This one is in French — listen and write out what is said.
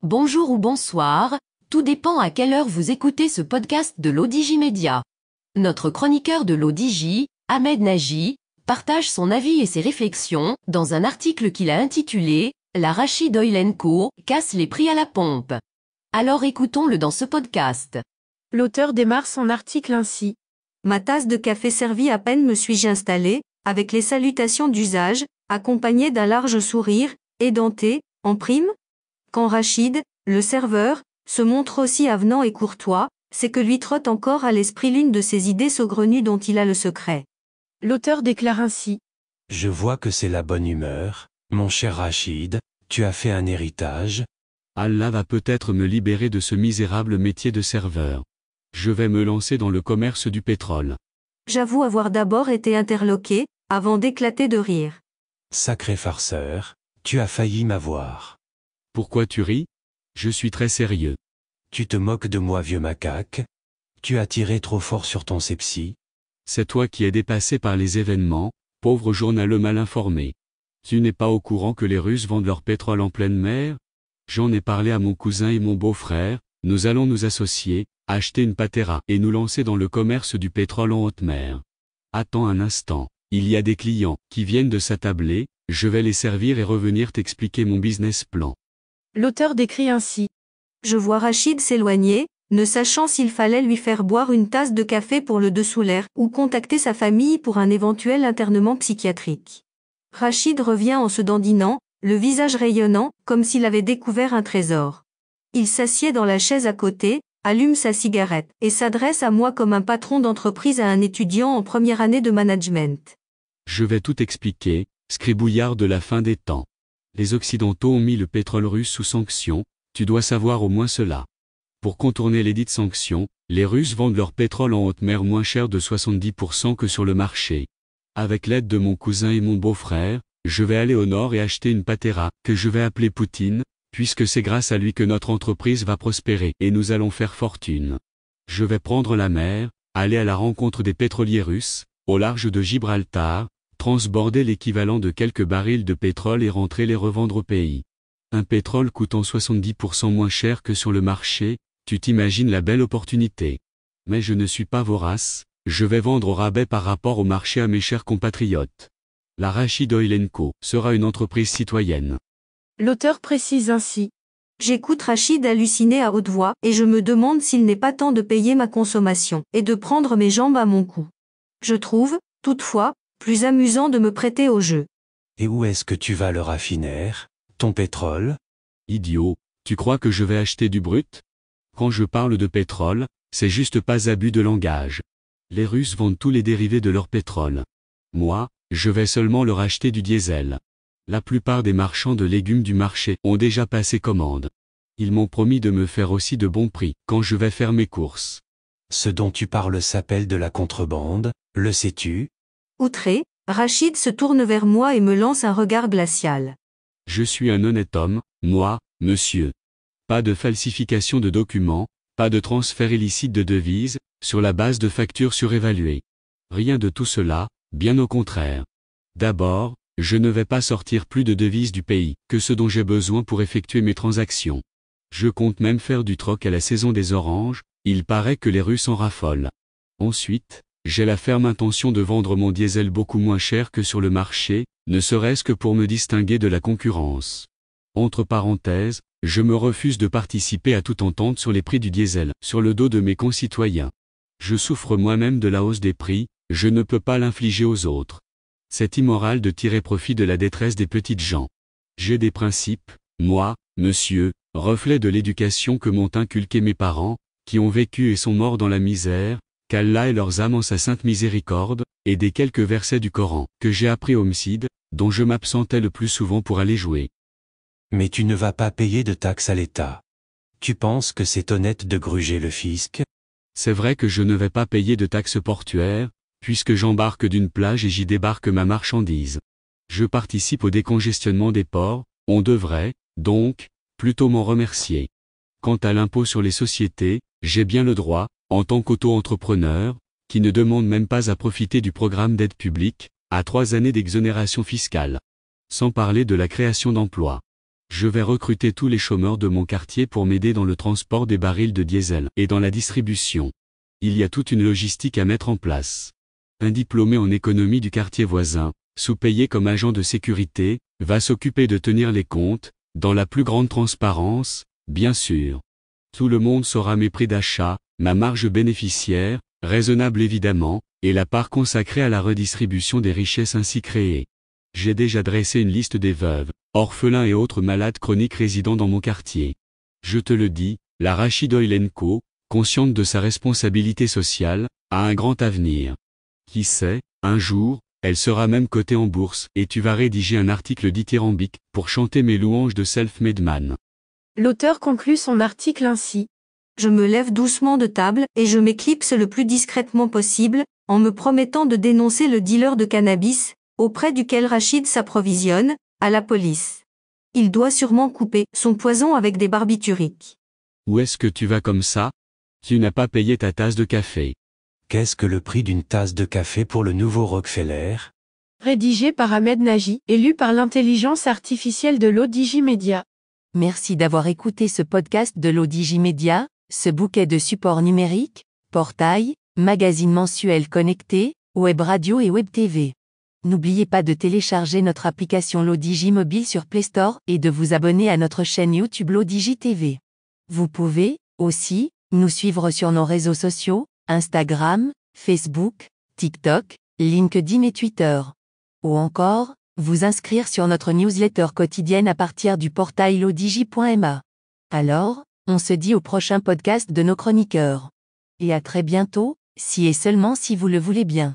Bonjour ou bonsoir, tout dépend à quelle heure vous écoutez ce podcast de l'ODJ Média. Notre chroniqueur de l'ODJ, Ahmed Nagy, partage son avis et ses réflexions dans un article qu'il a intitulé « L'Arachide Oil & Co. casse les prix à la pompe ». Alors écoutons-le dans ce podcast. L'auteur démarre son article ainsi. Ma tasse de café servie à peine me suis-je installé, avec les salutations d'usage, accompagnées d'un large sourire, édenté, en prime. Quand Rachid, le serveur, se montre aussi avenant et courtois, c'est que lui trotte encore à l'esprit l'une de ces idées saugrenues dont il a le secret. L'auteur déclare ainsi. Je vois que c'est la bonne humeur, mon cher Rachid, tu as fait un héritage. Allah va peut-être me libérer de ce misérable métier de serveur. Je vais me lancer dans le commerce du pétrole. J'avoue avoir d'abord été interloqué, avant d'éclater de rire. Sacré farceur, tu as failli m'avoir. Pourquoi tu ris? Je suis très sérieux. Tu te moques de moi, vieux macaque? Tu as tiré trop fort sur ton sepsi? C'est toi qui es dépassé par les événements, pauvre journaleux mal informé. Tu n'es pas au courant que les Russes vendent leur pétrole en pleine mer? J'en ai parlé à mon cousin et mon beau-frère, nous allons nous associer, acheter une patera et nous lancer dans le commerce du pétrole en haute mer. Attends un instant, il y a des clients qui viennent de s'attabler, je vais les servir et revenir t'expliquer mon business plan. L'auteur décrit ainsi. Je vois Rachid s'éloigner, ne sachant s'il fallait lui faire boire une tasse de café pour le dessous l'air ou contacter sa famille pour un éventuel internement psychiatrique. Rachid revient en se dandinant, le visage rayonnant, comme s'il avait découvert un trésor. Il s'assied dans la chaise à côté, allume sa cigarette et s'adresse à moi comme un patron d'entreprise à un étudiant en première année de management. Je vais tout expliquer, scribouillard de la fin des temps. Les Occidentaux ont mis le pétrole russe sous sanction, tu dois savoir au moins cela. Pour contourner les dites sanctions, les Russes vendent leur pétrole en haute mer moins cher de 70% que sur le marché. Avec l'aide de mon cousin et mon beau-frère, je vais aller au nord et acheter une patera, que je vais appeler Poutine, puisque c'est grâce à lui que notre entreprise va prospérer et nous allons faire fortune. Je vais prendre la mer, aller à la rencontre des pétroliers russes, au large de Gibraltar, transborder l'équivalent de quelques barils de pétrole et rentrer les revendre au pays. Un pétrole coûtant 70% moins cher que sur le marché, tu t'imagines la belle opportunité. Mais je ne suis pas vorace, je vais vendre au rabais par rapport au marché à mes chers compatriotes. L'Arachide Oil & Co. sera une entreprise citoyenne. L'auteur précise ainsi. J'écoute Rachid halluciné à haute voix et je me demande s'il n'est pas temps de payer ma consommation et de prendre mes jambes à mon cou. Je trouve, toutefois, plus amusant de me prêter au jeu. Et où est-ce que tu vas le raffinaire, ton pétrole? Idiot, tu crois que je vais acheter du brut? Quand je parle de pétrole, c'est juste pas abus de langage. Les Russes vendent tous les dérivés de leur pétrole. Moi, je vais seulement leur acheter du diesel. La plupart des marchands de légumes du marché ont déjà passé commande. Ils m'ont promis de me faire aussi de bons prix quand je vais faire mes courses. Ce dont tu parles s'appelle de la contrebande, le sais-tu? Outré, Rachid se tourne vers moi et me lance un regard glacial. Je suis un honnête homme, moi, monsieur. Pas de falsification de documents, pas de transfert illicite de devises, sur la base de factures surévaluées. Rien de tout cela, bien au contraire. D'abord, je ne vais pas sortir plus de devises du pays que ce dont j'ai besoin pour effectuer mes transactions. Je compte même faire du troc à la saison des oranges, il paraît que les Russes en raffolent. Ensuite, j'ai la ferme intention de vendre mon diesel beaucoup moins cher que sur le marché, ne serait-ce que pour me distinguer de la concurrence. Entre parenthèses, je me refuse de participer à toute entente sur les prix du diesel, sur le dos de mes concitoyens. Je souffre moi-même de la hausse des prix, je ne peux pas l'infliger aux autres. C'est immoral de tirer profit de la détresse des petites gens. J'ai des principes, moi, monsieur, reflet de l'éducation que m'ont inculqué mes parents, qui ont vécu et sont morts dans la misère, qu'Allah ait leurs âmes en sa sainte miséricorde, et des quelques versets du Coran, que j'ai appris au MSID, dont je m'absentais le plus souvent pour aller jouer. Mais tu ne vas pas payer de taxes à l'État. Tu penses que c'est honnête de gruger le fisc? C'est vrai que je ne vais pas payer de taxes portuaires, puisque j'embarque d'une plage et j'y débarque ma marchandise. Je participe au décongestionnement des ports, on devrait, donc, plutôt m'en remercier. Quant à l'impôt sur les sociétés, j'ai bien le droit, en tant qu'auto-entrepreneur, qui ne demande même pas à profiter du programme d'aide publique, à 3 années d'exonération fiscale. Sans parler de la création d'emplois. Je vais recruter tous les chômeurs de mon quartier pour m'aider dans le transport des barils de diesel et dans la distribution. Il y a toute une logistique à mettre en place. Un diplômé en économie du quartier voisin, sous-payé comme agent de sécurité, va s'occuper de tenir les comptes, dans la plus grande transparence, bien sûr. Tout le monde saura mes prix d'achat, ma marge bénéficiaire, raisonnable évidemment, et la part consacrée à la redistribution des richesses ainsi créées. J'ai déjà dressé une liste des veuves, orphelins et autres malades chroniques résidant dans mon quartier. Je te le dis, la Rachid Oil & Co, consciente de sa responsabilité sociale, a un grand avenir. Qui sait, un jour, elle sera même cotée en bourse et tu vas rédiger un article dithyrambique pour chanter mes louanges de self-made man. L'auteur conclut son article ainsi. Je me lève doucement de table et je m'éclipse le plus discrètement possible, en me promettant de dénoncer le dealer de cannabis, auprès duquel Rachid s'approvisionne, à la police. Il doit sûrement couper son poison avec des barbituriques. Où est-ce que tu vas comme ça? Tu n'as pas payé ta tasse de café. Qu'est-ce que le prix d'une tasse de café pour le nouveau Rockefeller? Rédigé par Ahmed Nagy et lu par l'intelligence artificielle de l'Odigimédia. Merci d'avoir écouté ce podcast de l'Odigimédia, ce bouquet de supports numériques, portail, magazine mensuel connecté, web radio et web TV. N'oubliez pas de télécharger notre application l'Odigi mobile sur Play Store et de vous abonner à notre chaîne YouTube l'Odigi TV. Vous pouvez, aussi, nous suivre sur nos réseaux sociaux, Instagram, Facebook, TikTok, LinkedIn et Twitter. Ou encore, vous inscrire sur notre newsletter quotidienne à partir du portail lodigi.ma. Alors, on se dit au prochain podcast de nos chroniqueurs. Et à très bientôt, si et seulement si vous le voulez bien.